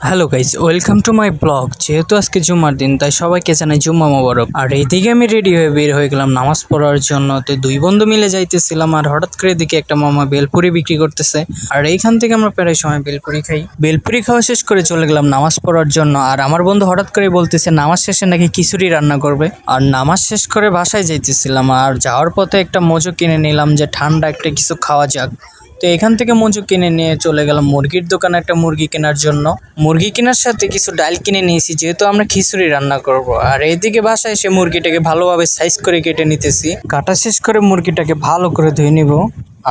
Hello guys, welcome to my blog. যেহেতু আজকে জুম্মার দিন, তাই সবাইকে জানাই জুম্মা মোবারক। আর এইদিকে আমি রেডি হয়ে বের হয়ে গেলাম নামাজ পড়ার জন্য। তো দুই বন্ধু মিলে যাইতেছিলাম, আর হঠাৎ করে দেখি একটা মামা বেলপুরি বিক্রি করতেছে। আর এইখান থেকে আমরা প্রায় সময় বেলপুরি খাই। বেলপুরি খাওয়া শেষ করে চলে গেলাম নামাজ পড়ার জন্য। আর আমার বন্ধু হঠাৎ করে বলতেছে নামাজ শেষে নাকি খিচুড়ি রান্না করবে। আর নামাজ শেষ করে বাসায় যাইতেছিলাম, আর যাওয়ার পথে একটা মজু কিনে নিলাম যে ঠান্ডা একটা কিছু খাওয়া যাক। তো এখান থেকে মজু কিনে নিয়ে চলে গেলাম মুরগির দোকানে একটা মুরগি কেনার জন্য। মুরগি কেনার সাথে কিছু ডাল কিনে নিয়েছি, যেহেতু আমরা খিচুড়ি রান্না করব। আর এইদিকে বাসায় এসে মুরগিটাকে ভালোভাবে সাইজ করে কেটে নিতেছি। কাটা শেষ করে মুরগিটাকে ভালো করে ধুয়ে নিব।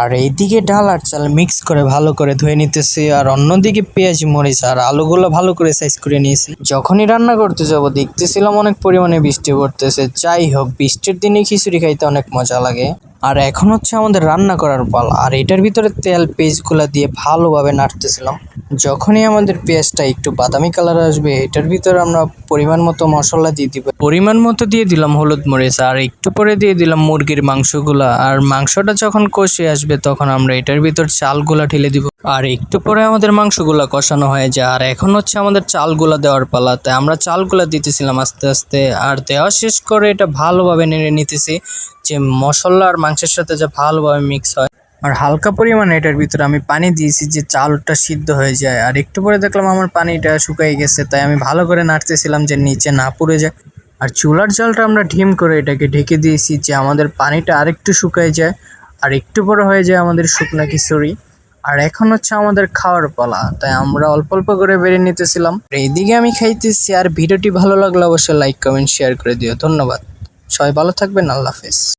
আর এইদিকে ডাল আর চাল মিক্স করে ভালো করে ধুয়ে নিতেছি। আর অন্যদিকে পেঁয়াজ, মরিচ আর আলুগুলো ভালো করে সাইজ করে নিয়েছি। যখনই রান্না করতে যাব দেখতেছিলাম অনেক পরিমাণে বৃষ্টি পড়তেছে। যাই হোক, বৃষ্টির দিনে খিচুড়ি খাইতে অনেক মজা লাগে। আর এখন হচ্ছে আমাদের রান্না করার পালা। আর এটার ভিতরে তেল পেঁয়াজগুলা দিয়ে ভালোভাবে নাড়তেছিলাম। যখনই আমাদের পেঁয়াজটা একটু বাদামি কালার আসবে, এটার ভিতরে আমরা পরিমাণ মতো মশলা দিয়ে দিব। পরিমাণ মতো দিয়ে দিলাম হলুদ, মরিচ, আর একটু পরে দিয়ে দিলাম মুরগির মাংসগুলা। আর মাংসটা যখন কষে আসবে, তখন আমরা এটার ভিতর চালগুলা ঢেলে দিব। আর একটু পরে আমাদের মাংসগুলা কষানো হয়ে যায়। আর এখন হচ্ছে আমাদের চালগুলা দেওয়ার পালা। তাই আমরা চালগুলা দিতেছিলাম আস্তে আস্তে। আর দেওয়া শেষ করে এটা ভালোভাবে নেড়ে নিতেছি, যে মশলা আর মাংসের সাথে যে ভালোভাবে মিক্স হয়। আর হালকা পরিমাণে এটার ভিতরে আমি পানি দিয়েছি, যে চালটা সিদ্ধ হয়ে যায়। আর একটু পরে দেখলাম আমার পানিটা শুকিয়ে গেছে, তাই আমি ভালো করে নাড়তেছিলাম যে নিচে না পুড়ে যায়। আর চুলার জালটা আমরা ঢিম করে এটাকে ঢেকে দিয়েছি, যে আমাদের পানিটা আরেকটু শুকিয়ে যায়। আর একটু পরে হয়ে যায় আমাদের শুকনা খিচুড়ি। আর এখন হচ্ছে আমাদের খাওয়ার পালা, তাই আমরা অল্প অল্প করে বেড়ে নিতেছিলাম। এইদিকে আমি খাইতেছি। আর ভিডিওটি ভালো লাগলে অবশ্যই লাইক, কমেন্ট, শেয়ার করে দিও। ধন্যবাদ। সবাই ভালো থাকবেন। আল্লাহ হাফেজ।